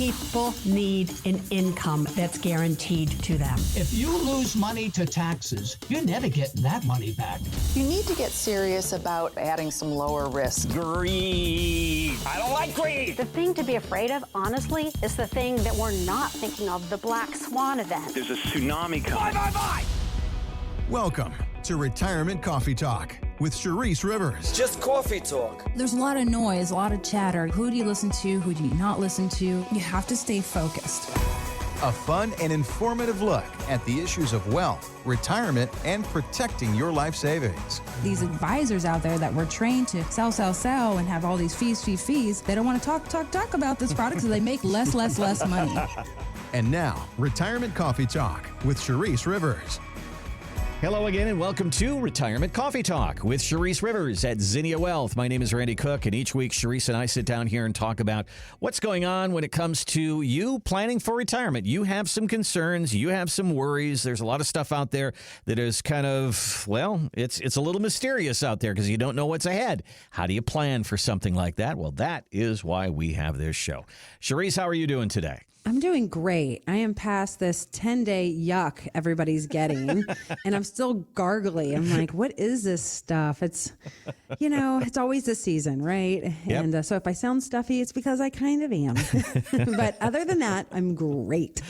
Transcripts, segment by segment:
People need an income that's guaranteed to them. If you lose money to taxes, you're never getting that money back. You need to get serious about adding some lower risk. Greed. I don't like greed. The thing to be afraid of, honestly, is the thing that we're not thinking of, the black swan event. There's a tsunami coming. Bye. Welcome to Retirement Coffee Talk with Charisse Rivers. Just coffee talk. There's a lot of noise, a lot of chatter. Who do you listen to? Who do you not listen to? You have to stay focused. A fun and informative look at the issues of wealth, retirement, and protecting your life savings. These advisors out there that were trained to sell, and have all these fees, they don't want to talk about this product, so they make less money. And now, Retirement Coffee Talk with Charisse Rivers. Hello again and welcome to Retirement Coffee Talk with Charisse Rivers at Zinnia Wealth. My name is Randy Cook, and each week Charisse and I sit down here and talk about what's going on when it comes to you planning for retirement. You have some concerns, you have some worries. There's a lot of stuff out there that is kind of, well, it's a little mysterious out there because you don't know what's ahead. How do you plan for something like that? Well, that is why we have this show. Charisse, how are you doing today? I'm doing great. I am past this 10-day yuck everybody's getting, and I'm still gargly. I'm like, what is this stuff? It's, it's always the season, right? Yep. And so if I sound stuffy, it's because I kind of am. But other than that, I'm great.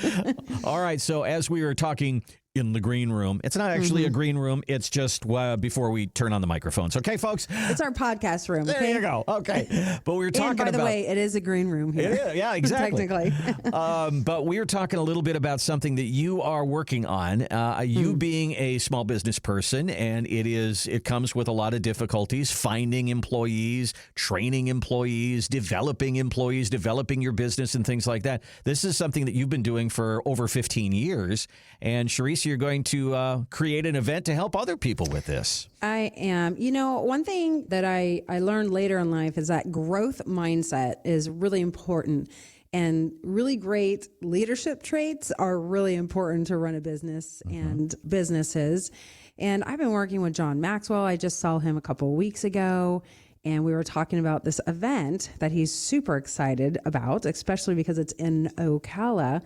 All right. So as we were talking in the green room, it's not actually a green room. It's just before we turn on the microphones. Okay, folks? It's our podcast room. Okay? There you go. Okay. But we were talking about... And by the way, it is a green room here. It is, yeah, exactly. Technically. But we were talking a little bit about something that you are working on. You being a small business person, and it comes with a lot of difficulties, finding employees, training employees, developing your business and things like that. This is something that you've been doing for over 15 years. And Charisse, you're going to create an event to help other people with this. I am. One thing that I learned later in life is that growth mindset is really important. And really great leadership traits are really important to run a business and businesses. And I've been working with John Maxwell. I just saw him a couple of weeks ago. And we were talking about this event that he's super excited about, especially because it's in Ocala.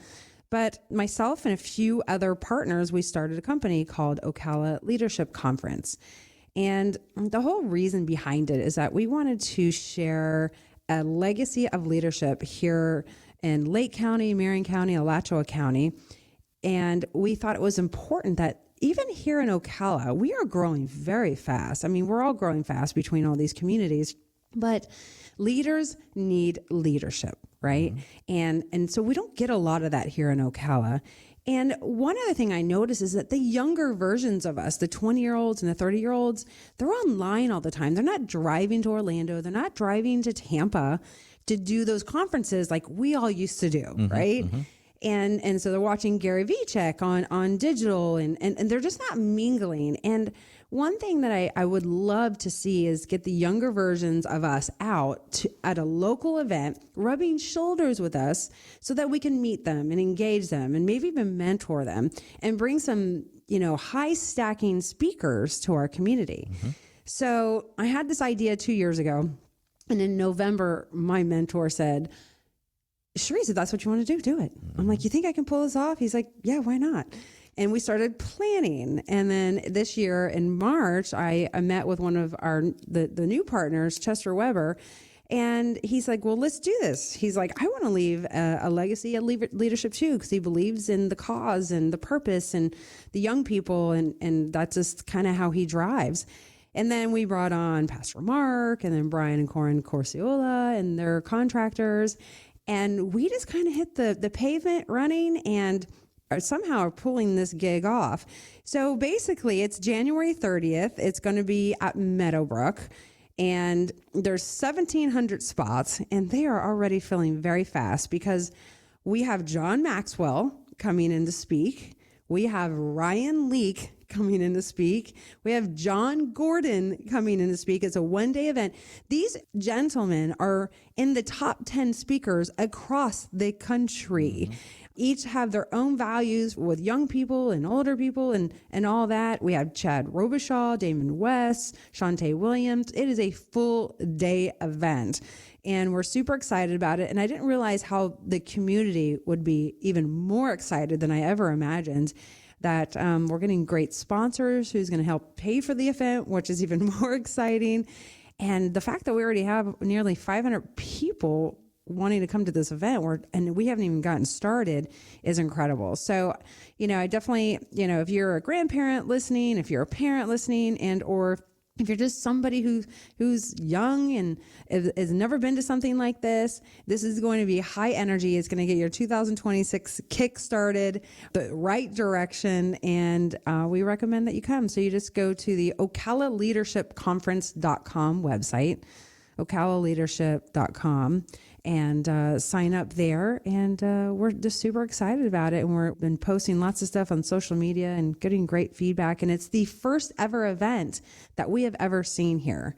But myself and a few other partners, we started a company called Ocala Leadership Conference. And the whole reason behind it is that we wanted to share a legacy of leadership here in Lake County, Marion County, Alachua County. And we thought it was important that even here in Ocala, we are growing very fast. I mean, we're all growing fast between all these communities, but leaders need leadership, right? And so we don't get a lot of that here in Ocala. And one other thing I notice is that the younger versions of us, the 20-year-olds and the 30-year-olds, they're online all the time. They're not driving to Orlando. They're not driving to Tampa to do those conferences like we all used to do, right? And so they're watching Gary Vaynerchuk on digital and they're just not mingling. And one thing that I would love to see is get the younger versions of us out at a local event, rubbing shoulders with us so that we can meet them and engage them and maybe even mentor them and bring some, high stacking speakers to our community. So I had this idea 2 years ago. And in November, my mentor said, Charisse, if that's what you want to do it. I'm like, you think I can pull this off? He's like, yeah, why not? And we started planning. And then this year in March, I met with one of the new partners, Chester Weber. And he's like, well, let's do this. He's like, I want to leave a legacy of leadership too, because he believes in the cause and the purpose and the young people. And that's just kind of how he drives. And then we brought on Pastor Mark and then Brian and Corin Corciola and their contractors. And we just kind of hit the pavement running and somehow are pulling this gig off. So basically it's January 30th. It's going to be at Meadowbrook and there's 1,700 spots and they are already filling very fast because we have John Maxwell coming in to speak. We have Ryan Leake coming in to speak. We have John Gordon coming in to speak. It's a one-day event. These gentlemen are in the top 10 speakers across the country. Each have their own values with young people and older people and all that. We have Chad Robichaud, Damon West, Shantae Williams. It is a full day event. And we're super excited about it. And I didn't realize how the community would be even more excited than I ever imagined. That we're getting great sponsors who's going to help pay for the event, which is even more exciting. And the fact that we already have nearly 500 people wanting to come to this event and we haven't even gotten started is incredible. So, I definitely, if you're a grandparent listening, if you're a parent listening, and or if you're just somebody who's young and has never been to something like this is going to be high energy. It's going to get your 2026 kick started the right direction. And we recommend that you come. So you just go to the OcalaLeadershipConference.com website, OcalaLeadership.com, and sign up there. And we're just super excited about it. And we've been posting lots of stuff on social media and getting great feedback. And it's the first ever event that we have ever seen here.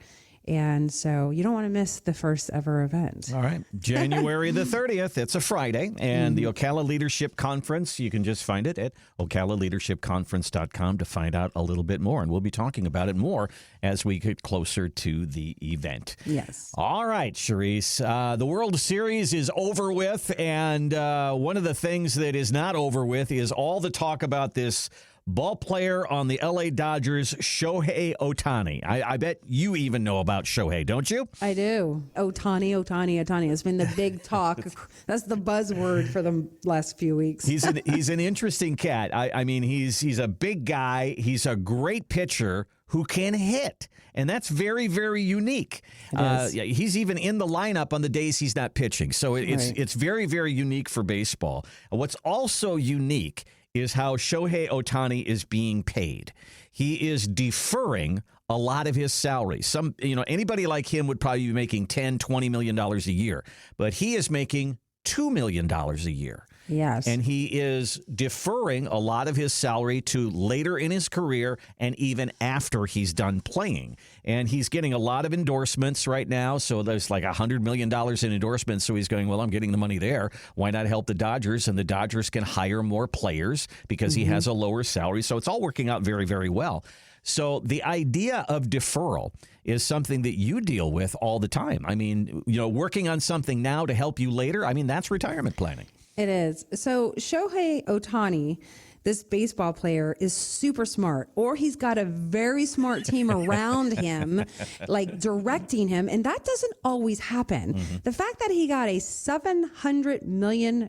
And so you don't want to miss the first ever event. All right. January the 30th. It's a Friday. And the Ocala Leadership Conference, you can just find it at OcalaLeadershipConference.com to find out a little bit more. And we'll be talking about it more as we get closer to the event. Yes. All right, Charisse. The World Series is over with. And one of the things that is not over with is all the talk about this ball player on the L.A. Dodgers, Shohei Ohtani. I bet you even know about Shohei, don't you? I do. Ohtani. It's been the big talk. That's the buzzword for the last few weeks. He's an interesting cat. I mean, he's a big guy. He's a great pitcher who can hit. And that's very, very unique. He's even in the lineup on the days he's not pitching. So it's very, very unique for baseball. What's also unique is how Shohei Ohtani is being paid. He is deferring a lot of his salary. Anybody like him would probably be making $10, $20 million a year, but he is making $2 million a year. Yes. And he is deferring a lot of his salary to later in his career and even after he's done playing. And he's getting a lot of endorsements right now. So there's like $100 million in endorsements. So he's going, well, I'm getting the money there. Why not help the Dodgers? And the Dodgers can hire more players because he has a lower salary. So it's all working out very, very well. So the idea of deferral is something that you deal with all the time. I mean, working on something now to help you later. I mean, that's retirement planning. It is. So Shohei Ohtani, this baseball player, is super smart, or he's got a very smart team around him, like directing him. And that doesn't always happen. The fact that he got a $700 million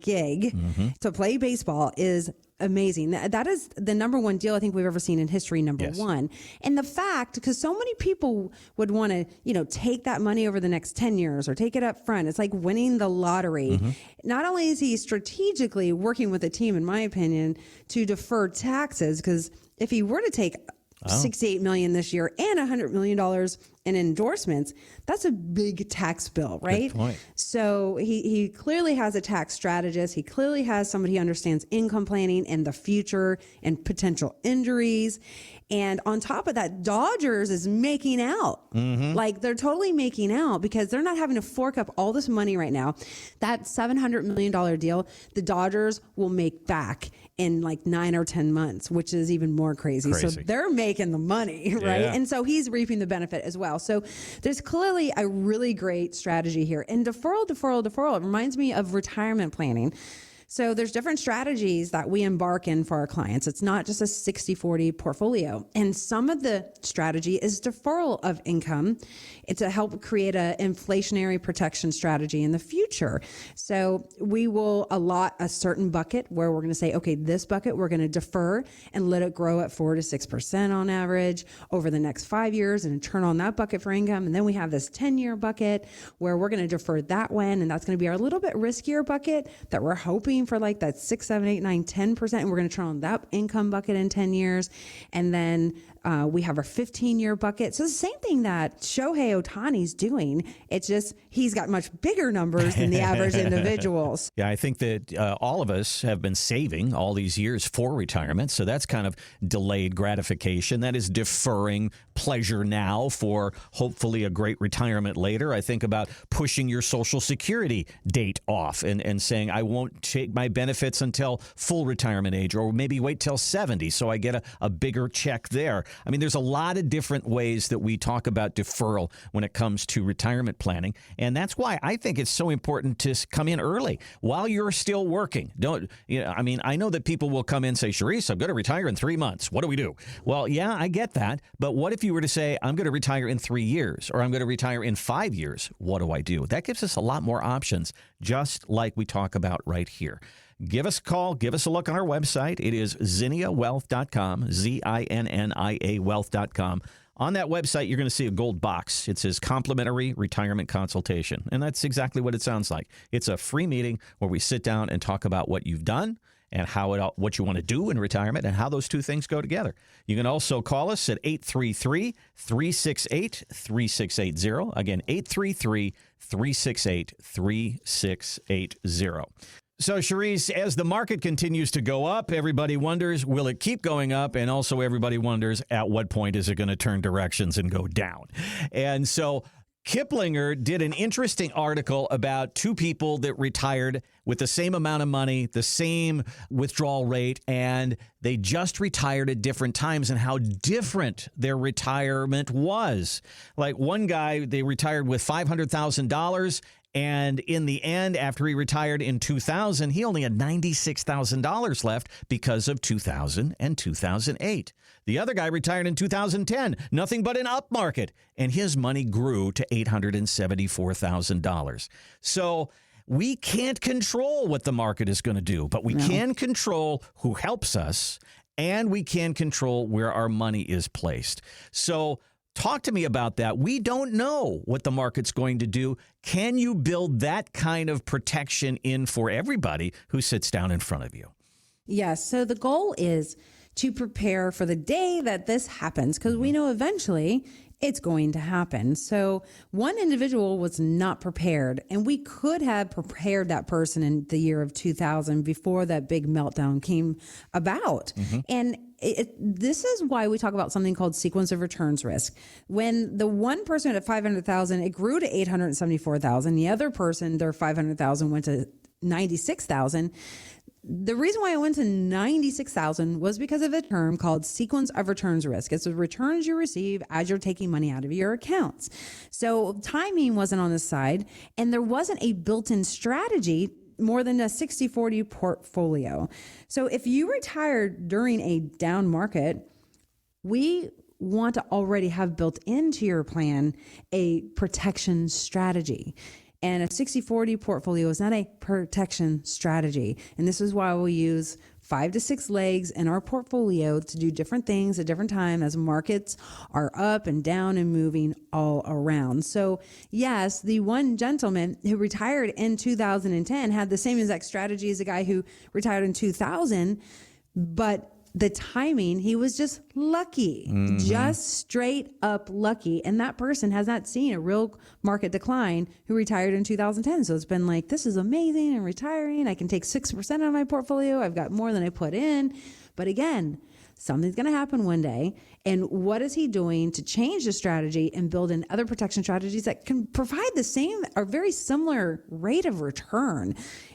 gig to play baseball is amazing. That is the number one deal I think we've ever seen in history, number one. And the fact, because so many people would want to, take that money over the next 10 years or take it up front. It's like winning the lottery. Not only is he strategically working with a team, in my opinion, to defer taxes, because if he were to take $68 million this year and $100 million in endorsements, that's a big tax bill, right? Good point. So he clearly has a tax strategist. He clearly has somebody who understands income planning and the future and potential injuries. And on top of that, Dodgers is making out. Like, they're totally making out because they're not having to fork up all this money right now. That $700 million deal, the Dodgers will make back in like 9 or 10 months, which is even more crazy. So they're making the money, right? Yeah. And so he's reaping the benefit as well. So there's clearly a really great strategy here. And deferral. It reminds me of retirement planning. So there's different strategies that we embark in for our clients. It's not just a 60-40 portfolio. And some of the strategy is deferral of income. It's to help create an inflationary protection strategy in the future. So we will allot a certain bucket where we're going to say, okay, this bucket we're going to defer and let it grow at 4 to 6% on average over the next 5 years and turn on that bucket for income. And then we have this 10-year bucket where we're going to defer that one. And that's going to be our little bit riskier bucket that we're hoping for like that 6, 7, 8, 9, 10%. And we're going to turn on that income bucket in 10 years. And then We have our 15-year bucket. So the same thing that Shohei Ohtani's doing. It's just he's got much bigger numbers than the average individuals. Yeah, I think that all of us have been saving all these years for retirement. So that's kind of delayed gratification. That is deferring pleasure now for hopefully a great retirement later. I think about pushing your Social Security date off and saying, I won't take my benefits until full retirement age, or maybe wait till 70 so I get a bigger check there. I mean, there's a lot of different ways that we talk about deferral when it comes to retirement planning. And that's why I think it's so important to come in early while you're still working. I know that people will come in and say, Sharice, I'm going to retire in 3 months. What do we do? Well, yeah, I get that. But what if you were to say, I'm going to retire in 3 years, or I'm going to retire in 5 years? What do I do? That gives us a lot more options, just like we talk about right here. Give us a call. Give us a look on our website. It is zinniawealth.com, ZINNIA wealth.com. On that website, you're going to see a gold box. It says complimentary retirement consultation. And that's exactly what it sounds like. It's a free meeting where we sit down and talk about what you've done and what you want to do in retirement and how those two things go together. You can also call us at 833-368-3680. Again, 833-368-3680. So, Sharice, as the market continues to go up, everybody wonders, will it keep going up? And also everybody wonders, at what point is it going to turn directions and go down? And so Kiplinger did an interesting article about two people that retired with the same amount of money, the same withdrawal rate, and they just retired at different times and how different their retirement was. Like one guy, they retired with $500,000. And in the end, after he retired in 2000, he only had $96,000 left because of 2000 and 2008. The other guy retired in 2010, nothing but an up market, and his money grew to $874,000. So we can't control what the market is going to do, but we can control who helps us, and we can control where our money is placed. So talk to me about that. We don't know what the market's going to do. Can you build that kind of protection in for everybody who sits down in front of you? Yes. So the goal is to prepare for the day that this happens, because we know eventually it's going to happen. So one individual was not prepared, and we could have prepared that person in the year of 2000 before that big meltdown came about. And this is why we talk about something called sequence of returns risk. When the one person had 500,000, it grew to 874,000. The other person, their 500,000 went to 96,000. The reason why I went to 96,000 was because of a term called sequence of returns risk. It's the returns you receive as you're taking money out of your accounts. So timing wasn't on the side, and there wasn't a built-in strategy more than a 60-40 portfolio. So if you retired during a down market, we want to already have built into your plan a protection strategy. And a 60-40 portfolio is not a protection strategy. And this is why we use 5 to 6 legs in our portfolio to do different things at different times as markets are up and down and moving all around. So yes, the one gentleman who retired in 2010 had the same exact strategy as the guy who retired in 2000, but the timing, he was just lucky, just straight up lucky. And that person has not seen a real market decline who retired in 2010. So it's been like, this is amazing. I'm retiring. I can take 6% of my portfolio. I've got more than I put in. But again, something's going to happen one day. And what is he doing to change the strategy and build in other protection strategies that can provide the same or very similar rate of return?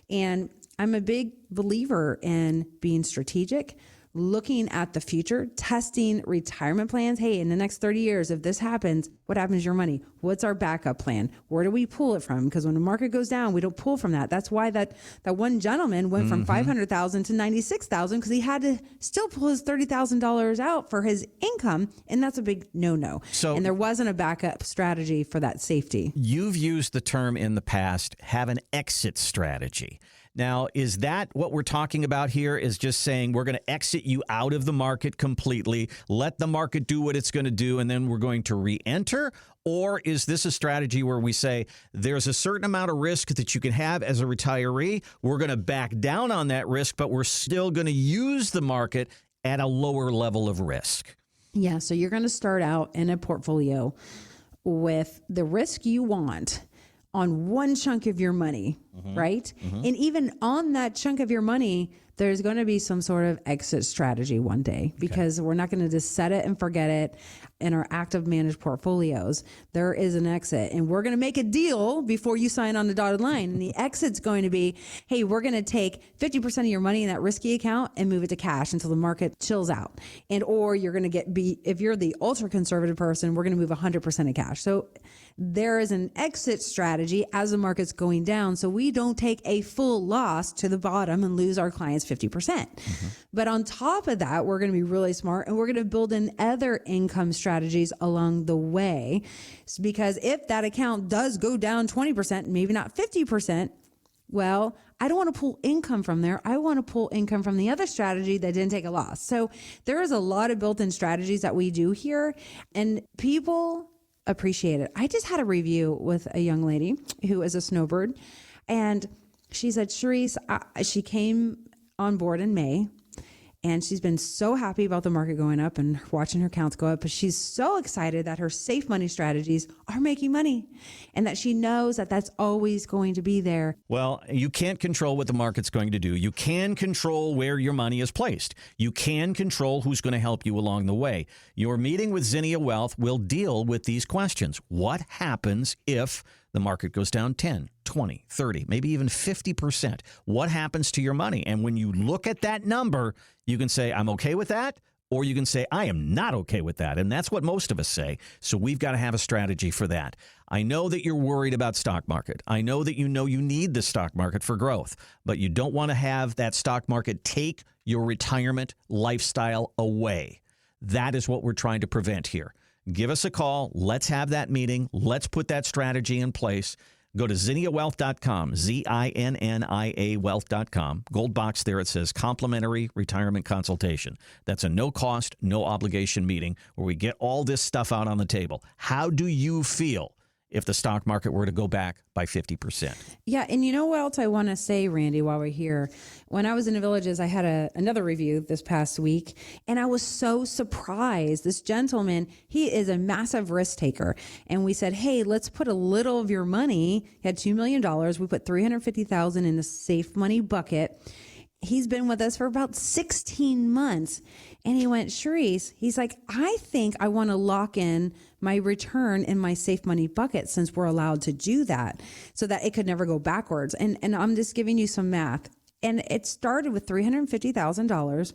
And I'm a big believer in being strategic, looking at the future, testing retirement plans. Hey, in the next 30 years, if this happens, what happens to your money? What's our backup plan? Where do we pull it from? Because when the market goes down, we don't pull from that. That's why that one gentleman went from 500,000 to 96,000, because he had to still pull his $30,000 out for his income. And that's a big no-no. And there wasn't a backup strategy for that safety. You've used the term in the past, have an exit strategy. Now, is that what we're talking about here, is just saying we're going to exit you out of the market completely, let the market do what it's going to do, and then we're going to re-enter? Or is this a strategy where we say there's a certain amount of risk that you can have as a retiree, we're going to back down on that risk, but we're still going to use the market at a lower level of risk? Yeah, so you're going to start out in a portfolio with the risk you want on one chunk of your money, right? And even on that chunk of your money, there's going to be some sort of exit strategy one day, because we're not going to just set it and forget it in our active managed portfolios. There is an exit, and we're going to make a deal before you sign on the dotted line. And the exit's going to be, hey, we're going to take 50% of your money in that risky account and move it to cash until the market chills out. And or you're going to if you're the ultra conservative person, we're going to move 100% of cash. So there is an exit strategy as the market's going down, so we don't take a full loss to the bottom and lose our clients 50%. But on top of that, we're going to be really smart, and we're going to build in other income strategies along the way, because if that account does go down 20%, maybe not 50%, well, I don't want to pull income from there. I want to pull income from the other strategy that didn't take a loss. So there is a lot of built-in strategies that we do here, and people appreciate it. I just had a review with a young lady who is a snowbird, and she said, Sharice, she came on board in May, and she's been so happy about the market going up and watching her counts go up, but she's so excited that her safe money strategies are making money, and that she knows that that's always going to be there. Well, you can't control what the market's going to do. You can control where your money is placed. You can control who's going to help you along the way. Your meeting with Zinnia Wealth will deal with these questions. What happens if the market goes down 10, 20, 30, maybe even 50%? What happens to your money? And when you look at that number, you can say, I'm okay with that, or you can say, I am not okay with that. And that's what most of us say. So we've got to have a strategy for that. I know that you're worried about stock market. I know that you need the stock market for growth, but you don't want to have that stock market take your retirement lifestyle away. That is what we're trying to prevent here. Give us a call. Let's have that meeting. Let's put that strategy in place. Go to zinniawealth.com, ZINNIA wealth.com. Gold box there, it says complimentary retirement consultation. That's a no-cost, no-obligation meeting where we get all this stuff out on the table. How do you feel if the stock market were to go back by 50%? Yeah, and you know what else I want to say, Randy, while we're here? When I was in the Villages, I had another review this past week, and I was so surprised. This gentleman, he is a massive risk taker, and we said, hey, let's put a little of your money. He had $2 million. We put $350,000 in the safe money bucket. He's been with us for about 16 months. And he went, Sharice, he's like, I think I want to lock in my return in my safe money bucket, since we're allowed to do that, so that it could never go backwards. And I'm just giving you some math. And it started with $350,000.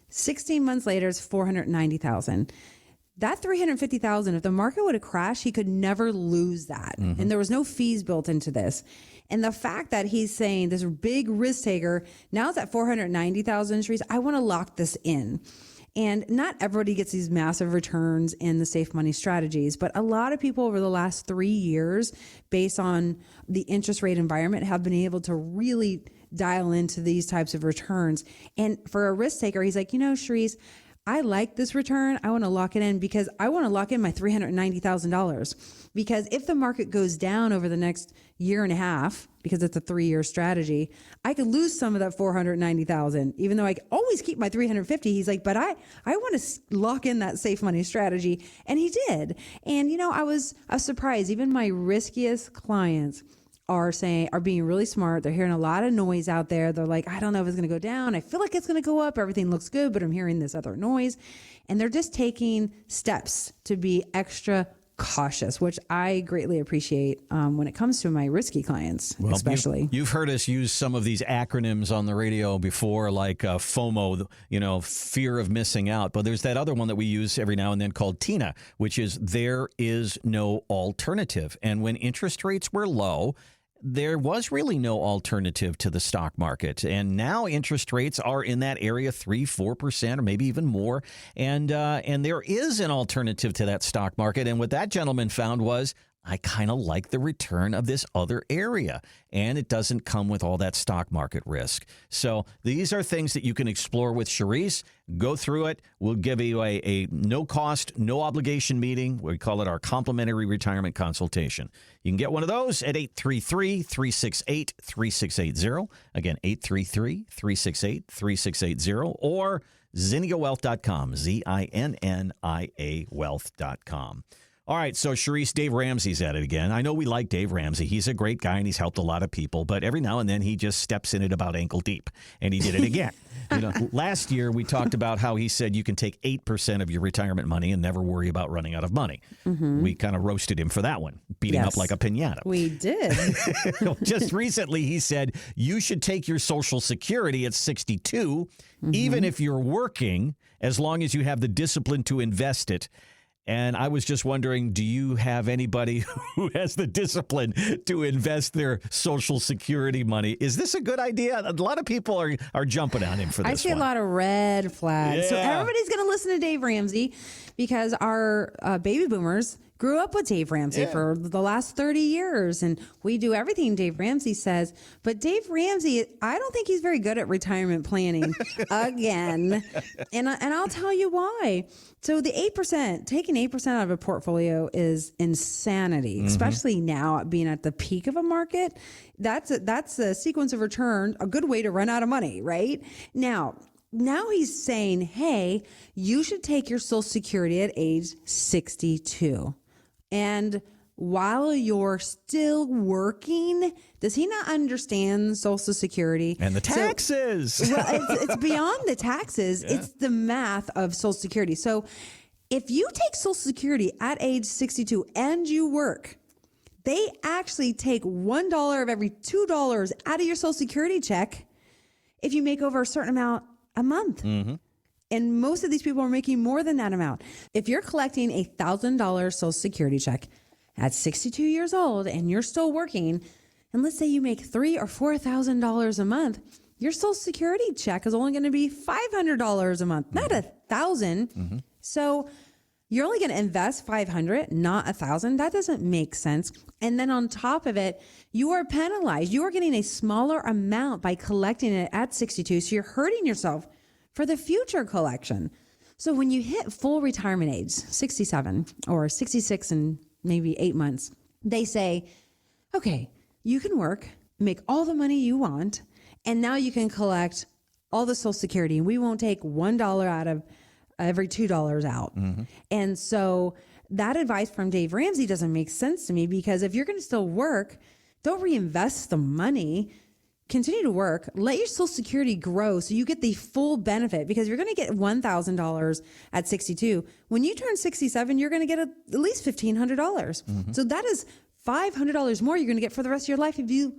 16 months later, it's $490,000. That $350,000, if the market would have crashed, he could never lose that. And there was no fees built into this. And the fact that he's saying, this big risk taker, now it's at $490,000, Sharice, I want to lock this in. And not everybody gets these massive returns in the safe money strategies, but a lot of people over the last 3 years, based on the interest rate environment, have been able to really dial into these types of returns. And for a risk taker, he's like, Sharice, I like this return. I want to lock it in, because I want to lock in my $390,000. Because if the market goes down over the next year and a half, because it's a 3-year strategy, I could lose some of that $490,000, even though I always keep my $350,000. He's like, but I want to lock in that safe money strategy. And he did. And, I was surprised. Even my riskiest clients are being really smart. They're hearing a lot of noise out there. They're like, I don't know if it's going to go down. I feel like it's going to go up. Everything looks good, but I'm hearing this other noise. And they're just taking steps to be extra cautious, which I greatly appreciate when it comes to my risky clients, especially. You've heard us use some of these acronyms on the radio before, like FOMO, fear of missing out. But there's that other one that we use every now and then called TINA, which is there is no alternative. And when interest rates were low, there was really no alternative to the stock market. And now interest rates are in that area, 3-4%, or maybe even more. And there is an alternative to that stock market. And what that gentleman found was, I kind of like the return of this other area, and it doesn't come with all that stock market risk. So these are things that you can explore with Sharice. Go through it. We'll give you a no-cost, no-obligation meeting. We call it our complimentary retirement consultation. You can get one of those at 833-368-3680. Again, 833-368-3680. Or ZinniaWealth.com, ZINNIA Wealth.com. All right, so Sharice, Dave Ramsey's at it again. I know we like Dave Ramsey. He's a great guy, and he's helped a lot of people, but every now and then he just steps in it about ankle deep, and he did it again. Last year we talked about how he said you can take 8% of your retirement money and never worry about running out of money. Mm-hmm. We kind of roasted him for that one, beat him up like a piñata. We did. Just recently he said you should take your Social Security at 62, even if you're working, as long as you have the discipline to invest it. And I was just wondering, do you have anybody who has the discipline to invest their Social Security money? Is this a good idea? A lot of people are jumping on him for this. I see a lot of red flags. Yeah. So everybody's going to listen to Dave Ramsey because our baby boomers grew up with Dave Ramsey for the last 30 years. And we do everything Dave Ramsey says. But Dave Ramsey, I don't think he's very good at retirement planning again. And I'll tell you why. So the 8%, taking 8% out of a portfolio is insanity, especially now being at the peak of a market. That's a sequence of return, a good way to run out of money, right? Now he's saying, hey, you should take your Social Security at age 62. And while you're still working, does he not understand Social Security? And the taxes. So, well, it's beyond the taxes. Yeah. It's the math of Social Security. So if you take Social Security at age 62 and you work, they actually take $1 of every $2 out of your Social Security check if you make over a certain amount a month. Mm-hmm. And most of these people are making more than that amount. If you're collecting a $1,000 Social Security check at 62 years old and you're still working, and let's say you make $3,000 or $4,000 a month, your Social Security check is only going to be $500 a month, not $1,000. So you're only going to invest $500, not $1,000. That doesn't make sense. And then on top of it, you are penalized. You are getting a smaller amount by collecting it at 62. So you're hurting yourself for the future collection. So when you hit full retirement age, 67 or 66 and maybe 8 months, they say, okay, you can work, make all the money you want, and now you can collect all the Social Security, and we won't take $1 out of every $2 out. And so that advice from Dave Ramsey doesn't make sense to me, because if you're going to still work, don't reinvest the money. Continue to work, let your Social Security grow so you get the full benefit, because you're going to get $1,000 at 62. When you turn 67, you're going to get at least $1,500. So that is $500 more you're going to get for the rest of your life if you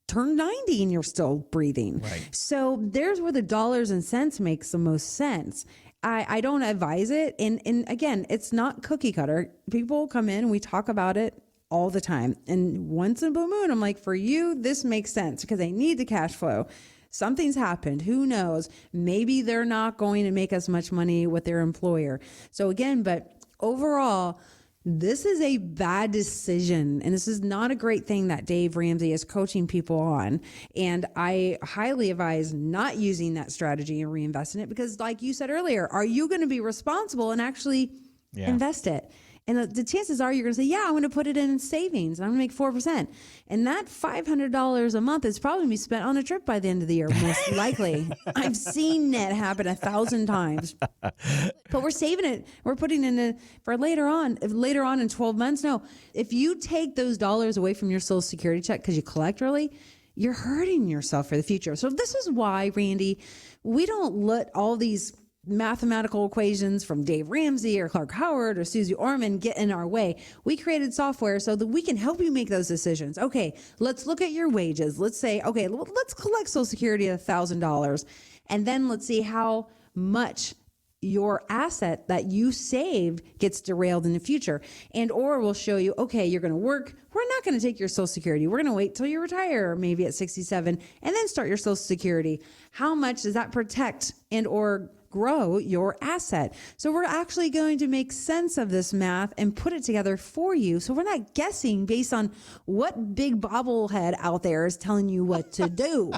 turn 90 and you're still breathing. Right. So there's where the dollars and cents makes the most sense. I don't advise it. And again, it's not cookie cutter. People come in and we talk about it all the time. And once in a blue moon, I'm like, for you, this makes sense because they need the cash flow. Something's happened. Who knows? Maybe they're not going to make as much money with their employer. So again, but overall, this is a bad decision. And this is not a great thing that Dave Ramsey is coaching people on. And I highly advise not using that strategy and reinvesting it, because like you said earlier, are you going to be responsible and actually invest it? And the chances are you're going to say, yeah, I'm going to put it in savings and I'm going to make 4%. And that $500 a month is probably going to be spent on a trip by the end of the year, most likely. I've seen it happen 1,000 times. But we're saving it. We're putting in for later on in 12 months. No, if you take those dollars away from your Social Security check because you collect early, you're hurting yourself for the future. So this is why, Randy, we don't let all these mathematical equations from Dave Ramsey or Clark Howard or Susie Orman get in our way. We created software so that we can help you make those decisions. Okay, let's look at your wages. Let's say, okay, let's collect Social Security at $1,000. And then let's see how much your asset that you saved gets derailed in the future. And or we'll show you, okay, you're going to work. We're not going to take your Social Security. We're going to wait till you retire, maybe at 67, and then start your Social Security. How much does that protect and or grow your asset? So we're actually going to make sense of this math and put it together for you. So we're not guessing based on what big bobblehead out there is telling you what to do.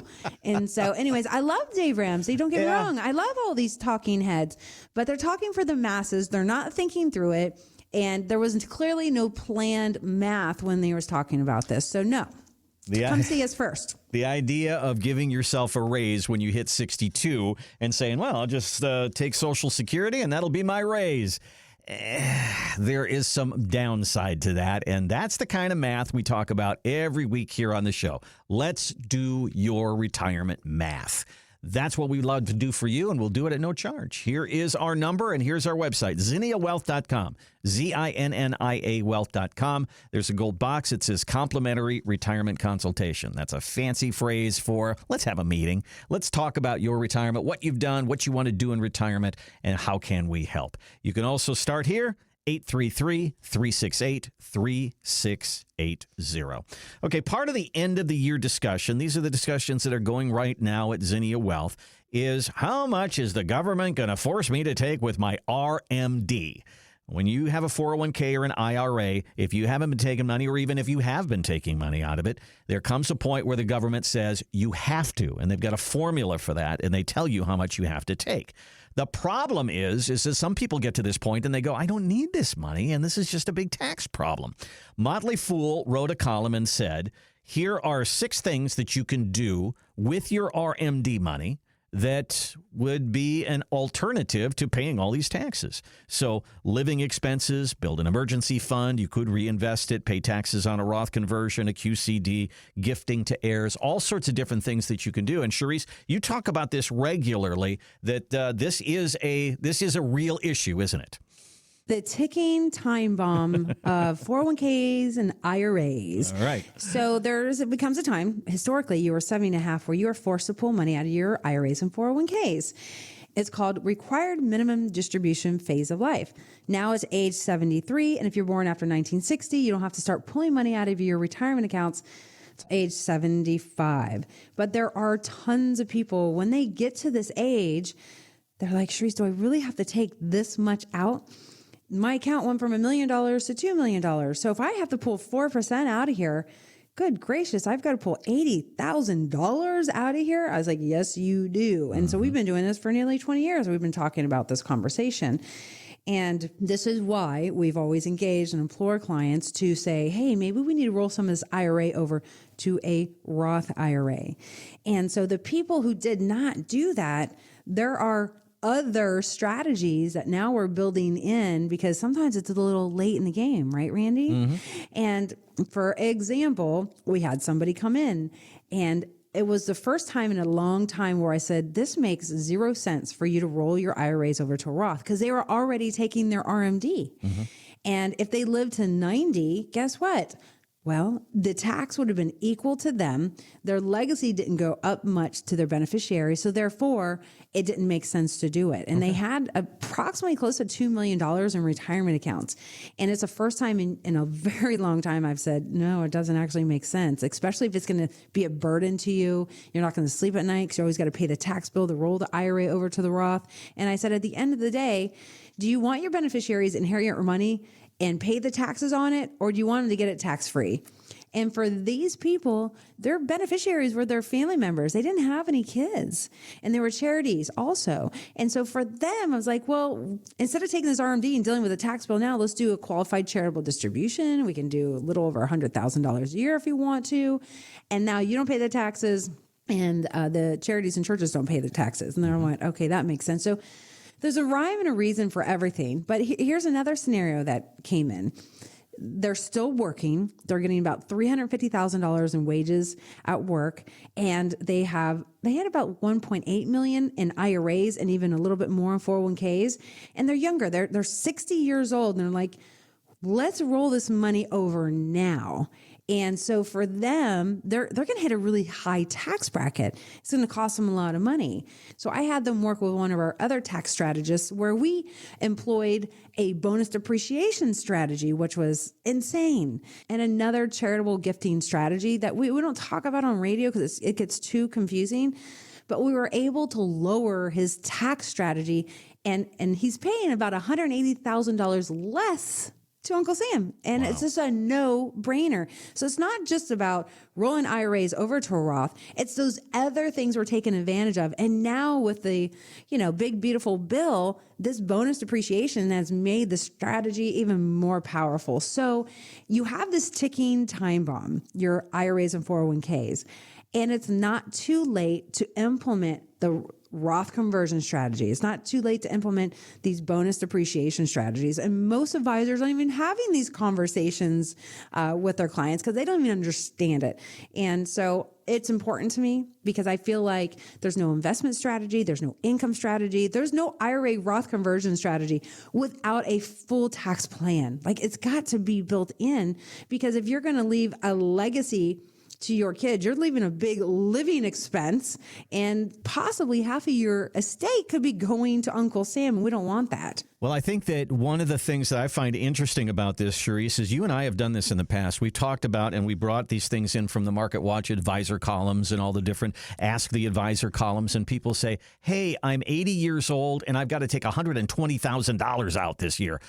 And so anyways, I love Dave Ramsey. Don't get me wrong. I love all these talking heads, but they're talking for the masses. They're not thinking through it. And there was clearly no planned math when they was talking about this. So no. Come see us first. The idea of giving yourself a raise when you hit 62 and saying, well, I'll just take Social Security and that'll be my raise. There is some downside to that, and that's the kind of math we talk about every week here on the show. Let's do your retirement math. That's what we'd love to do for you, and we'll do it at no charge. Here is our number, and here's our website, ZinniaWealth.com, ZINNIA Wealth.com. There's a gold box. It says complimentary retirement consultation. That's a fancy phrase for let's have a meeting. Let's talk about your retirement, what you've done, what you want to do in retirement, and how can we help. You can also start here. 833-368-3680. Okay, part of the end of the year discussion, these are the discussions that are going right now at Zinnia Wealth, is how much is the government going to force me to take with my RMD? When you have a 401k or an IRA, if you haven't been taking money, or even if you have been taking money out of it, there comes a point where the government says you have to, and they've got a formula for that, and they tell you how much you have to take. The problem is that some people get to this point and they go, I don't need this money, and this is just a big tax problem. Motley Fool wrote a column and said, here are 6 things that you can do with your RMD money that would be an alternative to paying all these taxes. So living expenses, build an emergency fund. You could reinvest it, pay taxes on a Roth conversion, a QCD, gifting to heirs, all sorts of different things that you can do. And Charisse, you talk about this regularly, that this is a real issue, isn't it? The ticking time bomb of 401ks and IRAs. All right. So it becomes a time, historically, you were 70.5, where you are forced to pull money out of your IRAs and 401ks. It's called required minimum distribution phase of life. Now it's age 73, and if you're born after 1960, you don't have to start pulling money out of your retirement accounts till age 75. But there are tons of people, when they get to this age, they're like, Charisse, do I really have to take this much out? My account went from $1 million to $2 million. So if I have to pull 4% out of here, good gracious, I've got to pull $80,000 out of here. I was like, yes, you do. And so we've been doing this for nearly 20 years. We've been talking about this conversation. And this is why we've always engaged and implored clients to say, hey, maybe we need to roll some of this IRA over to a Roth IRA. And so the people who did not do that, there are other strategies that now we're building in, because sometimes it's a little late in the game, right, Randy? Mm-hmm. And for example, we had somebody come in, and it was the first time in a long time where I said, this makes 0 sense for you to roll your IRAs over to Roth, because they were already taking their RMD. Mm-hmm. And if they lived to 90, guess what? Well, the tax would have been equal to them. Their legacy didn't go up much to their beneficiary. So therefore, it didn't make sense to do it. And they had approximately close to $2 million in retirement accounts. And it's the first time in a very long time I've said, no, it doesn't actually make sense, especially if it's going to be a burden to you. You're not going to sleep at night because you always got to pay the tax bill to roll the IRA over to the Roth. And I said, at the end of the day, do you want your beneficiaries to inherit your money and pay the taxes on it, or do you want them to get it tax-free? And for these people, their beneficiaries were their family members. They didn't have any kids, and they were charities also. And so for them, I was like, well, instead of taking this RMD and dealing with a tax bill now, let's do a qualified charitable distribution. We can do a little over $100,000 a year if you want to. And now you don't pay the taxes, and the charities and churches don't pay the taxes. And then I went, okay, that makes sense. So there's a rhyme and a reason for everything. But here's another scenario that came in. They're still working. They're getting about $350,000 in wages at work. And they had about $1.8 million in IRAs and even a little bit more in 401ks. And they're younger. They're 60 years old. And they're like, let's roll this money over now. And so for them, they're going to hit a really high tax bracket. It's going to cost them a lot of money. So I had them work with one of our other tax strategists where we employed a bonus depreciation strategy, which was insane, and another charitable gifting strategy that we don't talk about on radio because it gets too confusing. But we were able to lower his tax strategy, and he's paying about $180,000 less to Uncle Sam. And it's just a no-brainer. So it's not just about rolling IRAs over to a Roth. It's those other things we're taking advantage of. And now with the, big, beautiful bill, this bonus depreciation has made the strategy even more powerful. So you have this ticking time bomb, your IRAs and 401ks, and it's not too late to implement the Roth conversion strategy. It's not too late to implement these bonus depreciation strategies. And most advisors aren't even having these conversations with their clients because they don't even understand it. And so it's important to me because I feel like there's no investment strategy, there's no income strategy, there's no IRA Roth conversion strategy without a full tax plan. Like it's got to be built in, because if you're going to leave a legacy to your kids, you're leaving a big living expense, and possibly half of your estate could be going to Uncle Sam, and we don't want that. Well, I think that one of the things that I find interesting about this, Charisse, is you and I have done this in the past. We've talked about, and we brought these things in from the Market Watch advisor columns and all the different Ask the Advisor columns, and people say, hey, I'm 80 years old, and I've got to take $120,000 out this year.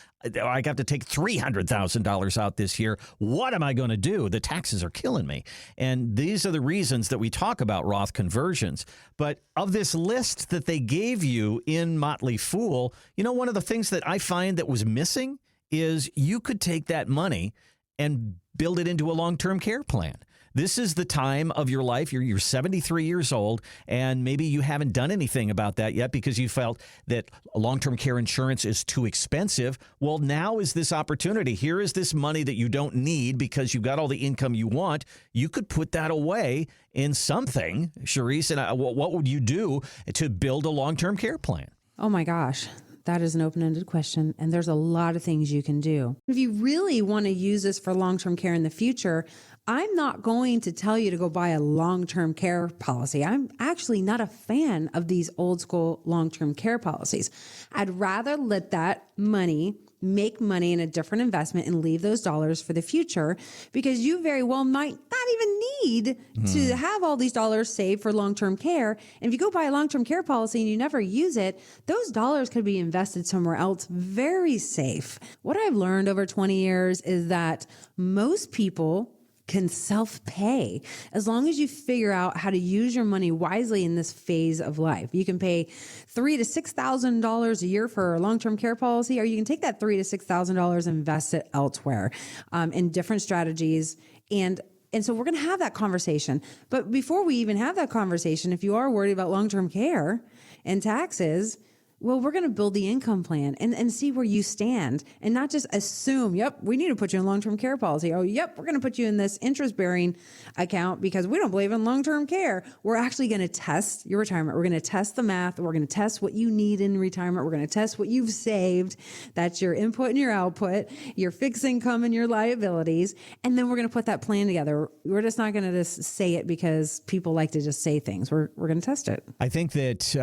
I got to take $300,000 out this year. What am I going to do? The taxes are killing me. And these are the reasons that we talk about Roth conversions. But of this list that they gave you in Motley Fool, one of the things that I find that was missing is you could take that money and build it into a long-term care plan. This is the time of your life. You're 73 years old, and maybe you haven't done anything about that yet because you felt that long-term care insurance is too expensive. Well, now is this opportunity. Here is this money that you don't need because you've got all the income you want. You could put that away in something, Charisse. And what would you do to build a long-term care plan? Oh my gosh. That is an open-ended question, and there's a lot of things you can do. If you really want to use this for long-term care in the future, I'm not going to tell you to go buy a long-term care policy. I'm actually not a fan of these old school long-term care policies. I'd rather let that money make money in a different investment and leave those dollars for the future, because you very well might not even need to have all these dollars saved for long-term care. And if you go buy a long-term care policy and you never use it, those dollars could be invested somewhere else very safe. What I've learned over 20 years is that most people can self-pay as long as you figure out how to use your money wisely in this phase of life. You can pay $3,000 to $6,000 a year for a long-term care policy, or you can take that $3,000 to $6,000 and invest it elsewhere in different strategies. And so we're going to have that conversation. But before we even have that conversation, if you are worried about long-term care and taxes, well, we're going to build the income plan and see where you stand, and not just assume, yep, we need to put you in long-term care policy. Oh, yep, we're going to put you in this interest-bearing account because we don't believe in long-term care. We're actually going to test your retirement. We're going to test the math. We're going to test what you need in retirement. We're going to test what you've saved. That's your input and your output, your fixed income and your liabilities. And then we're going to put that plan together. We're just not going to just say it because people like to just say things. We're going to test it. I think that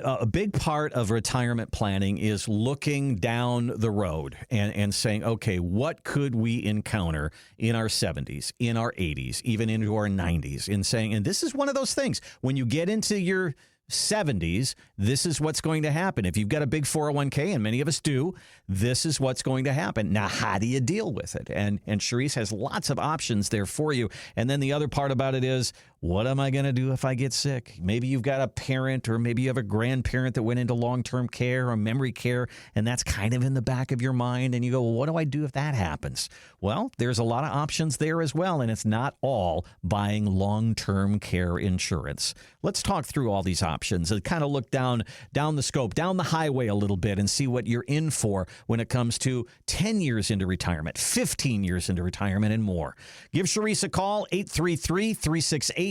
a big part of retirement planning is looking down the road and saying, okay, what could we encounter in our 70s, in our 80s, even into our 90s, and saying, and this is one of those things, when you get into your 70s, this is what's going to happen. If you've got a big 401k, and many of us do, this is what's going to happen. Now, how do you deal with it? And Charisse has lots of options there for you. And then the other part about it is, what am I going to do if I get sick? Maybe you've got a parent, or maybe you have a grandparent that went into long-term care or memory care, and that's kind of in the back of your mind. And you go, well, what do I do if that happens? Well, there's a lot of options there as well, and it's not all buying long-term care insurance. Let's talk through all these options and kind of look down the scope, down the highway a little bit, and see what you're in for when it comes to 10 years into retirement, 15 years into retirement, and more. Give Charisse a call, 833-368-3680,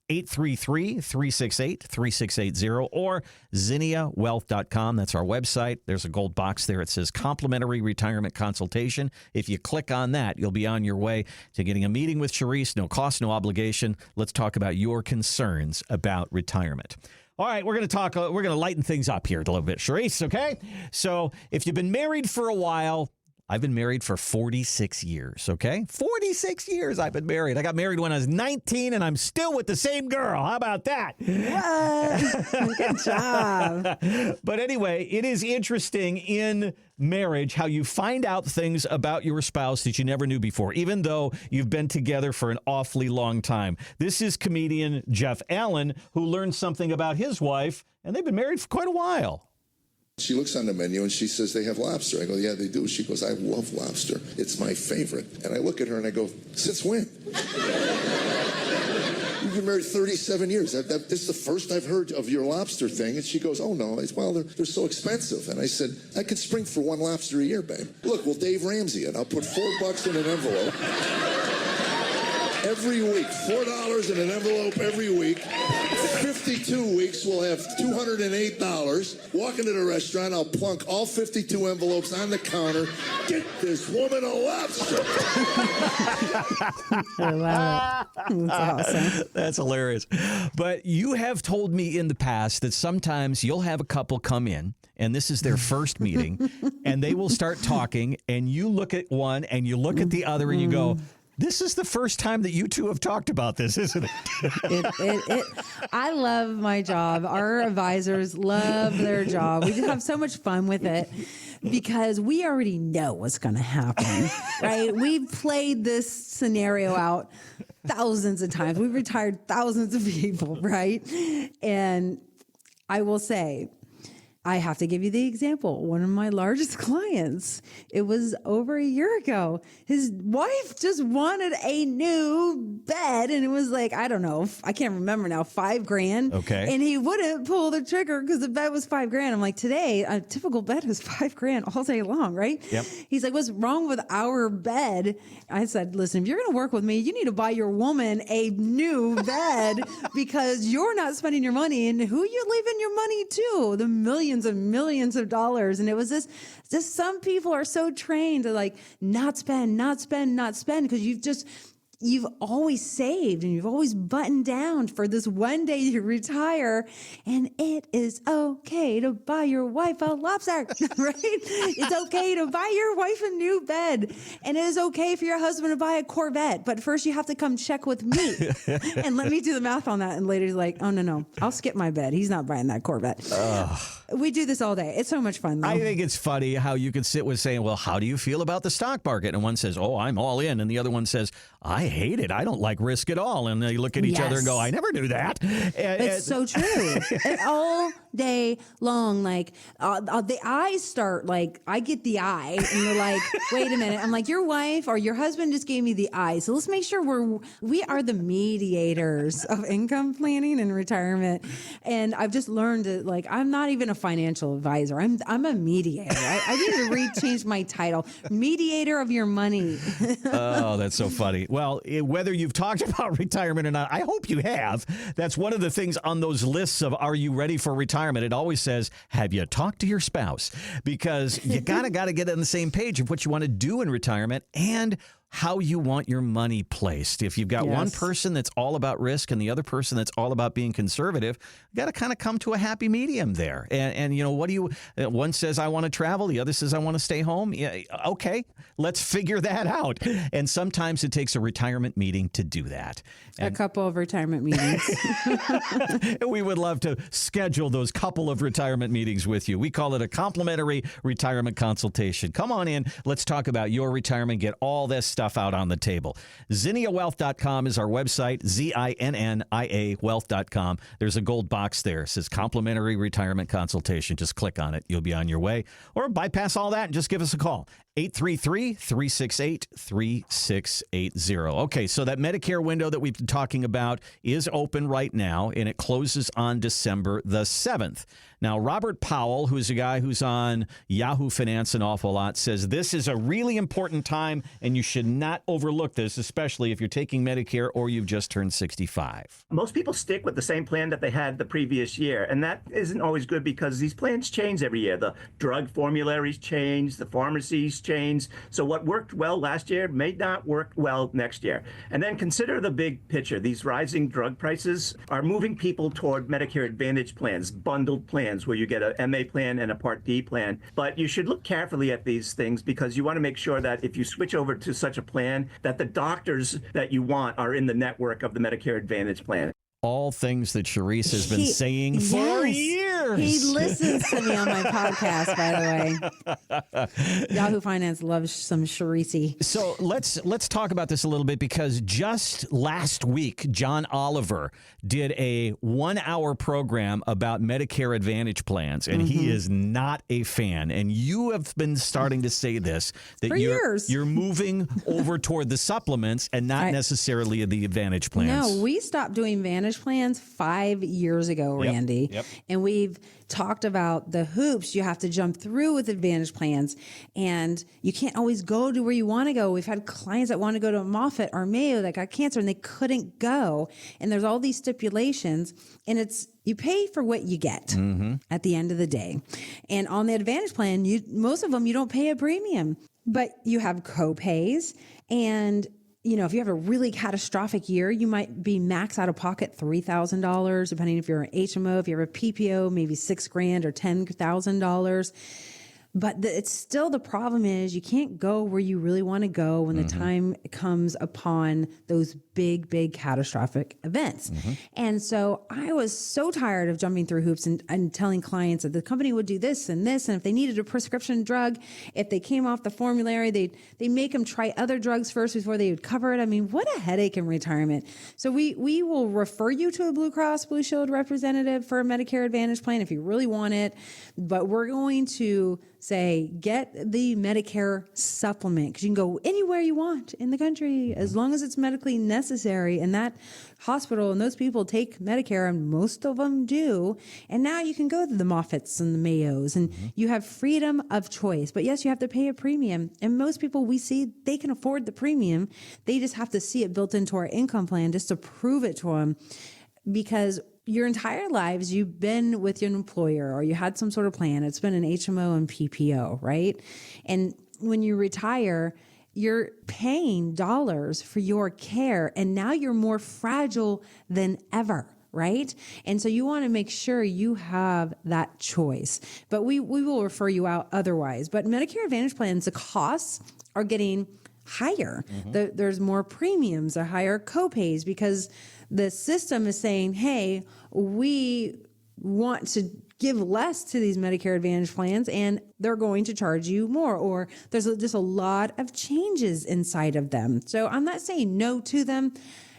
833-368-3680, or ZinniaWealth.com. That's our website. There's a gold box there. It says complimentary retirement consultation. If you click on that, you'll be on your way to getting a meeting with Charisse. No cost, no obligation. Let's talk about your concerns about retirement. All right, we're going to lighten things up here a little bit, Charisse, okay? So if you've been married for a while, I've been married for 46 years, okay? 46 years I've been married. I got married when I was 19, and I'm still with the same girl. How about that? What? Good job. But anyway, it is interesting in marriage how you find out things about your spouse that you never knew before, even though you've been together for an awfully long time. This is comedian Jeff Allen, who learned something about his wife, and they've been married for quite a while. She looks on the menu and she says, they have lobster. I go, yeah, they do. She goes, I love lobster. It's my favorite. And I look at her and I go, since when? You've been married 37 years. This is the first I've heard of your lobster thing. And she goes, oh, no. Well, they're so expensive. And I said, I could spring for one lobster a year, babe. Look, we'll Dave Ramsey it. I'll put $4 in an envelope. Every week, $4 in an envelope every week. 52 weeks, we'll have $208. Walk into the restaurant, I'll plunk all 52 envelopes on the counter. Get this woman a lobster. I love it. That's awesome. That's hilarious. But you have told me in the past that sometimes you'll have a couple come in, and this is their first meeting, and they will start talking, and you look at one, and you look at the other, and you go, this is the first time that you two have talked about this, isn't it? I love my job. Our advisors love their job. We just have so much fun with it because we already know what's going to happen, right? We've played this scenario out thousands of times. We've retired thousands of people, right? And I will say, I have to give you the example. One of my largest clients, it was over a year ago. His wife just wanted a new bed, and it was like, I don't know, I can't remember now, $5,000. Okay. And he wouldn't pull the trigger because the bed was $5,000. I'm like, today, a typical bed is $5,000 all day long, right? Yep. He's like, what's wrong with our bed? I said, listen, if you're going to work with me, you need to buy your woman a new bed because you're not spending your money. And who you leaving your money to? The millions and millions of dollars. And it was just some people are so trained to like not spend because you've always saved and you've always buttoned down for this one day you retire, and it is okay to buy your wife a lobster, right? It's okay to buy your wife a new bed, and it is okay for your husband to buy a Corvette, but first you have to come check with me and let me do the math on that. And later he's like, oh no, I'll skip my bed. He's not buying that Corvette. We do this all day. It's so much fun, though. I think it's funny how you can sit with saying, well, how do you feel about the stock market? And one says, oh, I'm all in. And the other one says, I hate it. I don't like risk at all. And they look at each other and go, I never knew that. It's so true. And all day long, like the eyes start, like I get the eye and they're like, wait a minute. I'm like, your wife or your husband just gave me the eye. So let's make sure we are the mediators of income planning and retirement. And I've just learned that, like, I'm not even a financial advisor. I'm a mediator. I need to change my title, mediator of your money. Oh, that's so funny. Well, whether you've talked about retirement or not, I hope you have. That's one of the things on those lists of are you ready for retirement? It always says, have you talked to your spouse? Because you gotta get on the same page of what you want to do in retirement and how you want your money placed. If you've got one person that's all about risk and the other person that's all about being conservative, you got to kind of come to a happy medium there. And you know, what do you, one says, I want to travel. The other says, I want to stay home. Yeah, okay, let's figure that out. And sometimes it takes a retirement meeting to do that. A couple of retirement meetings. We would love to schedule those couple of retirement meetings with you. We call it a complimentary retirement consultation. Come on in. Let's talk about your retirement. Get all this stuff out on the table. ZinniaWealth.com is our website. ZINNIA Wealth.com. There's a gold box there. It says complimentary retirement consultation. Just click on it. You'll be on your way. Or bypass all that and just give us a call. 833-368-3680. Okay, so that Medicare window that we've been talking about is open right now, and it closes on December the 7th. Now, Robert Powell, who's a guy who's on Yahoo Finance an awful lot, says this is a really important time, and you should not overlook this, especially if you're taking Medicare or you've just turned 65. Most people stick with the same plan that they had the previous year, and that isn't always good because these plans change every year. The drug formularies change, the pharmacies change. So what worked well last year may not work well next year. And then consider the big picture. These rising drug prices are moving people toward Medicare Advantage plans, bundled plans where you get a MA plan and a Part D plan. But you should look carefully at these things because you want to make sure that if you switch over to such a plan, that the doctors that you want are in the network of the Medicare Advantage plan. All things that Charisse has been saying for years. He listens to me on my podcast, by the way. Yahoo Finance loves some Charisse. So let's talk about this a little bit because just last week, John Oliver did a 1-hour program about Medicare Advantage plans, and he is not a fan. And you have been starting to say this, that For years. You're moving over toward the supplements and not necessarily the Advantage plans. No, we stopped doing Advantage plans 5 years ago, Randy. Yep. And we've talked about the hoops you have to jump through with Advantage plans. And you can't always go to where you want to go. We've had clients that want to go to Moffitt or Mayo that got cancer and they couldn't go. And there's all these stipulations. And it's you pay for what you get at the end of the day. And on the Advantage plan, most of them, you don't pay a premium. But you have co-pays and if you have a really catastrophic year, you might be max out of pocket $3,000, depending if you're an HMO, if you have a PPO, maybe $6,000 or $10,000. But it's still the problem is you can't go where you really want to go when the time comes upon those big, big catastrophic events. And so I was so tired of jumping through hoops and telling clients that the company would do this and this. And if they needed a prescription drug, if they came off the formulary, they make them try other drugs first before they would cover it. I mean, what a headache in retirement. So we will refer you to a Blue Cross Blue Shield representative for a Medicare Advantage plan if you really want it. But we're going to say, get the Medicare supplement because you can go anywhere you want in the country as long as it's medically necessary. And that hospital and those people take Medicare, and most of them do. And now you can go to the Moffitts and the Mayos, and you have freedom of choice. But yes, you have to pay a premium. And most people we see, they can afford the premium. They just have to see it built into our income plan just to prove it to them. Because your entire lives, you've been with your employer or you had some sort of plan. It's been an HMO and PPO, right? And when you retire, you're paying dollars for your care, and now you're more fragile than ever, right? And so you want to make sure you have that choice. But we will refer you out otherwise. But Medicare Advantage plans, the costs are getting higher. There's more premiums, or higher copays because the system is saying, hey, we want to give less to these Medicare Advantage plans and they're going to charge you more, or there's just a lot of changes inside of them. So I'm not saying no to them.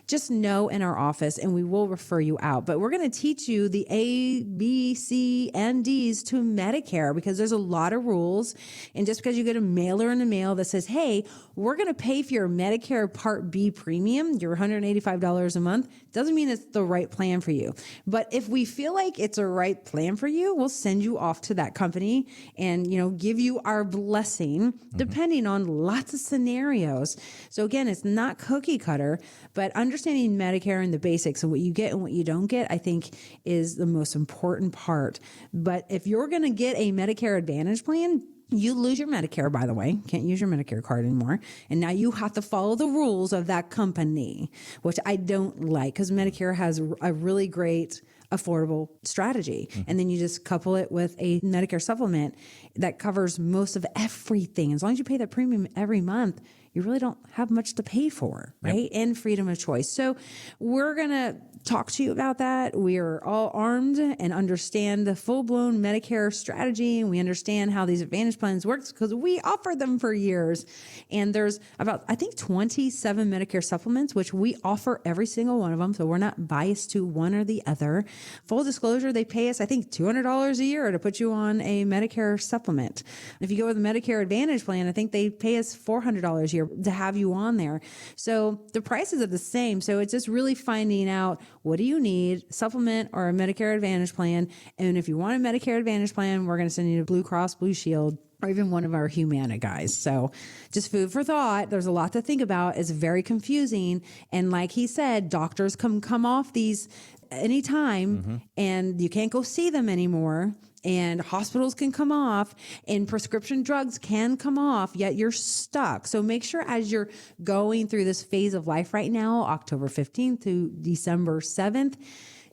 Just know in our office and we will refer you out. But we're going to teach you the A, B, C, and D's to Medicare because there's a lot of rules. And just because you get a mailer in the mail that says, hey, we're going to pay for your Medicare Part B premium, your $185 a month, doesn't mean it's the right plan for you. But if we feel like it's a right plan for you, we'll send you off to that company and, give you our blessing depending on lots of scenarios. So again, it's not cookie cutter, but understanding Medicare and the basics and what you get and what you don't get, I think is the most important part. But if you're going to get a Medicare Advantage plan, you lose your Medicare, by the way. Can't use your Medicare card anymore. And now you have to follow the rules of that company, which I don't like because Medicare has a really great affordable strategy. And then you just couple it with a Medicare supplement that covers most of everything. As long as you pay that premium every month, you really don't have much to pay for, right? And freedom of choice. So we're going to talk to you about that. We are all armed and understand the full-blown Medicare strategy, and we understand how these Advantage plans work because we offer them for years. And there's about, I think, 27 Medicare supplements, which we offer every single one of them. So we're not biased to one or the other. Full disclosure, they pay us, I think, $200 a year to put you on a Medicare supplement. If you go with a Medicare Advantage plan, I think they pay us $400 a year to have you on there. So the prices are the same. So it's just really finding out, what do you need, supplement or a Medicare Advantage plan? And if you want a Medicare Advantage plan, we're going to send you to Blue Cross Blue Shield. or even one of our Humana guys. So just food for thought. There's a lot to think about. It's very confusing. And like he said, doctors come off these anytime and you can't go see them anymore. And hospitals can come off and prescription drugs can come off, yet you're stuck. So make sure as you're going through this phase of life right now, October 15th to December 7th,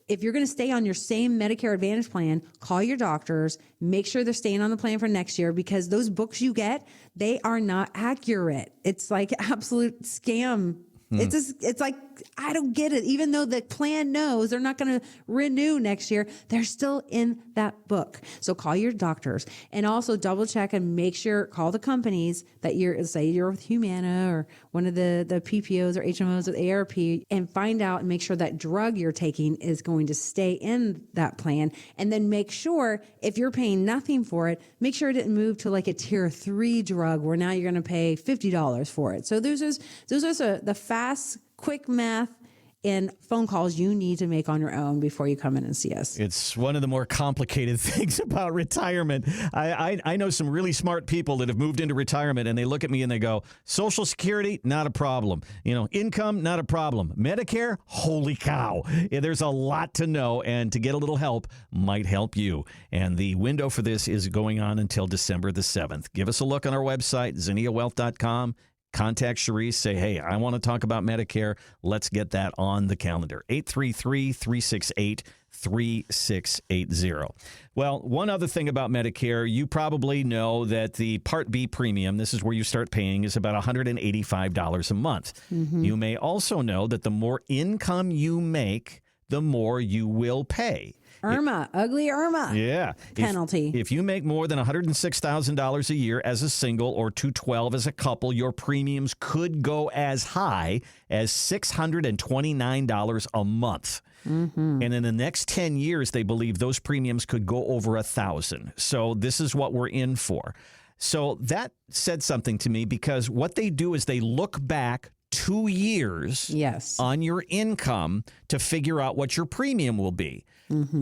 if you're going to stay on your same Medicare Advantage plan, call your doctors, make sure they're staying on the plan for next year, because those books you get, they are not accurate. It's like absolute scam. It's like, I don't get it. Even though the plan knows they're not going to renew next year, they're still in that book. So call your doctors and also double check and make sure, call the companies that say you're with Humana or one of the PPOs or HMOs with ARP, and find out and make sure that drug you're taking is going to stay in that plan. And then make sure if you're paying nothing for it, make sure it didn't move to like a tier 3 drug where now you're going to pay $50 for it. So those are the fast, quick math and phone calls you need to make on your own before you come in and see us. It's one of the more complicated things about retirement. I know some really smart people that have moved into retirement, and they look at me and they go, Social Security, not a problem. Income, not a problem. Medicare, holy cow. Yeah, there's a lot to know, and to get a little help might help you. And the window for this is going on until December the 7th. Give us a look on our website, zinniawealth.com. Contact Sharice, say, hey, I want to talk about Medicare. Let's get that on the calendar. 833-368-3680. Well, one other thing about Medicare, you probably know that the Part B premium, this is where you start paying, is about $185 a month. You may also know that the more income you make, the more you will pay. Ugly Irma. Yeah. Penalty. If you make more than $106,000 a year as a single or $212 as a couple, your premiums could go as high as $629 a month. And in the next 10 years, they believe those premiums could go over $1,000. So this is what we're in for. So that said something to me, because what they do is they look back 2 years on your income to figure out what your premium will be.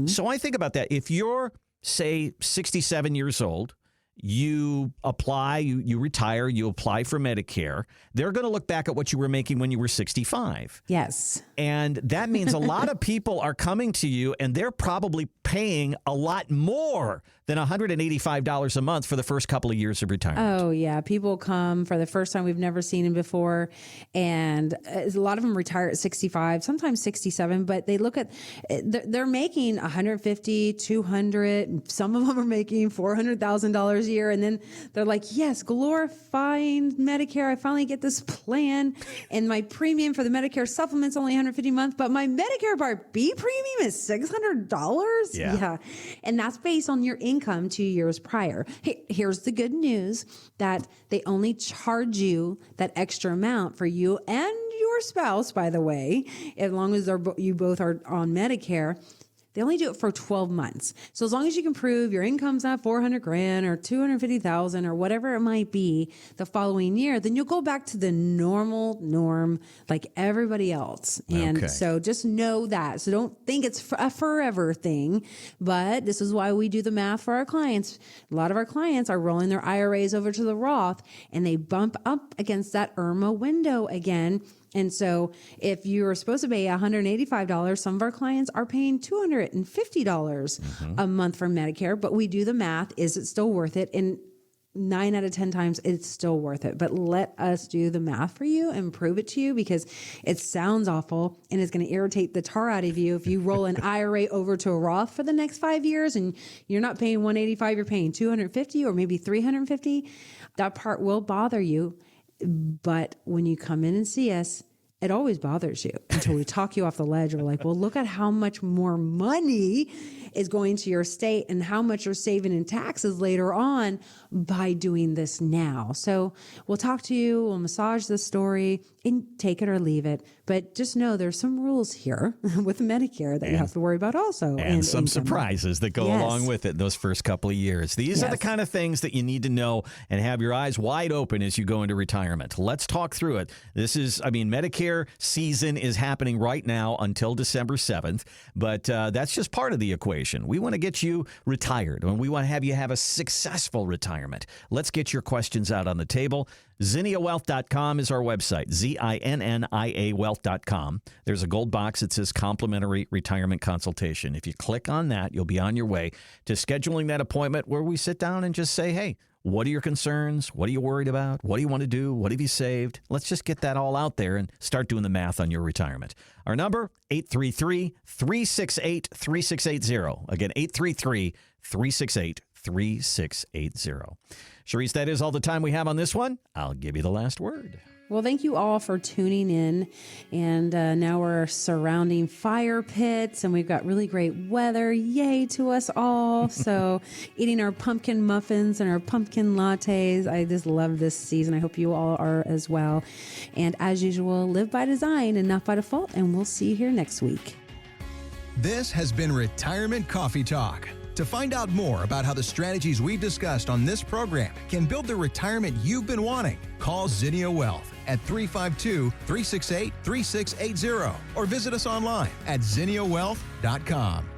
So I think about that. If you're, say, 67 years old, you apply, you retire, you apply for Medicare, they're going to look back at what you were making when you were 65. Yes. And that means a lot of people are coming to you, and they're probably paying a lot more than $185 a month for the first couple of years of retirement. Oh, yeah. People come for the first time. We've never seen them before. And a lot of them retire at 65, sometimes 67, but they look at, they're making $150, $200. Some of them are making $400,000 a year. And then they're like, yes, glorifying Medicare. I finally get this plan. And my premium for the Medicare supplement's only $150 a month, but my Medicare Part B premium is $600. Yeah. And that's based on your income 2 years prior. Here's the good news, that they only charge you that extra amount for you and your spouse, by the way, as long as you both are on Medicare. They only do it for 12 months. So as long as you can prove your income's not $400,000 or $250,000 or whatever it might be the following year, then you'll go back to the norm like everybody else. And so just know that. So don't think it's a forever thing, but this is why we do the math for our clients. A lot of our clients are rolling their IRAs over to the Roth, and they bump up against that IRMA window again. And so if you're supposed to pay $185, some of our clients are paying $250 a month for Medicare, but we do the math. Is it still worth it? And 9 out of 10 times it's still worth it. But let us do the math for you and prove it to you, because it sounds awful and it's going to irritate the tar out of you if you roll an IRA over to a Roth for the next 5 years and you're not paying $185, you're paying $250 or maybe $350. That part will bother you. But when you come in and see us, it always bothers you until we talk you off the ledge. We're like, well, look at how much more money is going to your state and how much you're saving in taxes later on by doing this now. So we'll talk to you, we'll massage the story, and take it or leave it. But just know there's some rules here with Medicare that you have to worry about also. And some income. surprises that go along with it those first couple of years. These are the kind of things that you need to know and have your eyes wide open as you go into retirement. Let's talk through it. Medicare season is happening right now until December 7th, but that's just part of the equation. We want to get you retired, and we want to have you have a successful retirement. Let's get your questions out on the table. ZinniaWealth.com is our website, ZINNIA Wealth.com. There's a gold box that says complimentary retirement consultation. If you click on that, you'll be on your way to scheduling that appointment where we sit down and just say, hey, what are your concerns? What are you worried about? What do you want to do? What have you saved? Let's just get that all out there and start doing the math on your retirement. Our number, 833-368-3680. Again, 833-368-3680. Charisse, that is all the time we have on this one. I'll give you the last word. Well, thank you all for tuning in. And now we're surrounding fire pits, and we've got really great weather. Yay to us all. So eating our pumpkin muffins and our pumpkin lattes. I just love this season. I hope you all are as well. And as usual, live by design and not by default. And we'll see you here next week. This has been Retirement Coffee Talk. To find out more about how the strategies we've discussed on this program can build the retirement you've been wanting, call Zinnia Wealth at 352-368-3680 or visit us online at ZinniaWealth.com.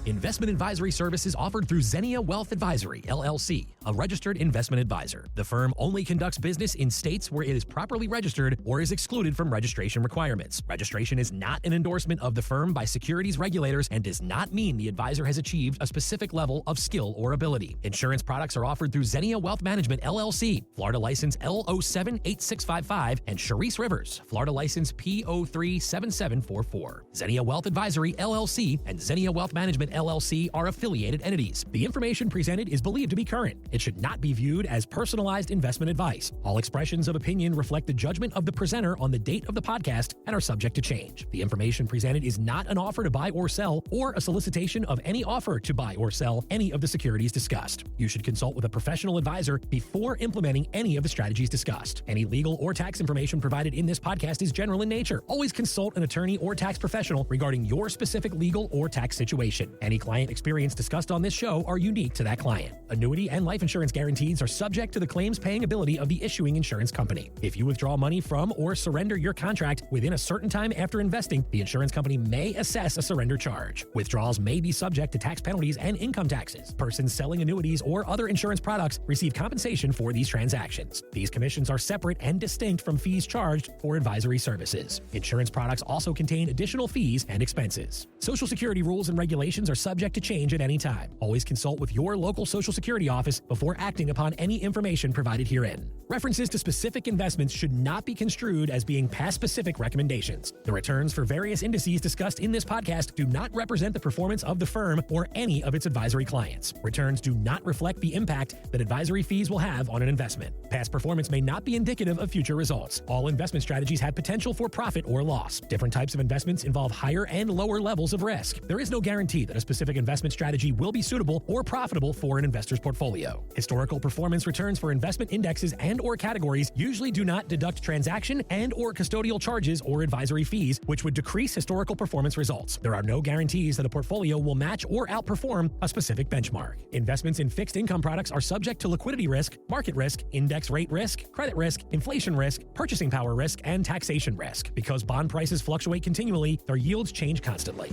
Investment advisory services offered through Zinnia Wealth Advisory, LLC, a registered investment advisor. The firm only conducts business in states where it is properly registered or is excluded from registration requirements. Registration is not an endorsement of the firm by securities regulators and does not mean the advisor has achieved a specific level of skill or ability. Insurance products are offered through Zinnia Wealth Management, LLC, Florida license L078655, and Charisse Rivers, Florida license P037744. Zinnia Wealth Advisory, LLC, and Zinnia Wealth Management, LLC are affiliated entities. The information presented is believed to be current. It should not be viewed as personalized investment advice. All expressions of opinion reflect the judgment of the presenter on the date of the podcast and are subject to change. The information presented is not an offer to buy or sell or a solicitation of any offer to buy or sell any of the securities discussed. You should consult with a professional advisor before implementing any of the strategies discussed. Any legal or tax information provided in this podcast is general in nature. Always consult an attorney or tax professional regarding your specific legal or tax situation. Any client experience discussed on this show are unique to that client. Annuity and life insurance guarantees are subject to the claims paying ability of the issuing insurance company. If you withdraw money from or surrender your contract within a certain time after investing, the insurance company may assess a surrender charge. Withdrawals may be subject to tax penalties and income taxes. Persons selling annuities or other insurance products receive compensation for these transactions. These commissions are separate and distinct from fees charged for advisory services. Insurance products also contain additional fees and expenses. Social Security rules and regulations are subject to change at any time. Always consult with your local Social Security office before acting upon any information provided herein. References to specific investments should not be construed as being past specific recommendations. The returns for various indices discussed in this podcast do not represent the performance of the firm or any of its advisory clients. Returns do not reflect the impact that advisory fees will have on an investment. Past performance may not be indicative of future results. All investment strategies have potential for profit or loss. Different types of investments involve higher and lower levels of risk. There is no guarantee that a specific investment strategy will be suitable or profitable for an investor's portfolio. Historical performance returns for investment indexes and or categories usually do not deduct transaction and or custodial charges or advisory fees, which would decrease historical performance results. There are no guarantees that a portfolio will match or outperform a specific benchmark. Investments in fixed income products are subject to liquidity risk, market risk, index rate risk, credit risk, inflation risk, purchasing power risk, and taxation risk. Because bond prices fluctuate continually, their yields change constantly.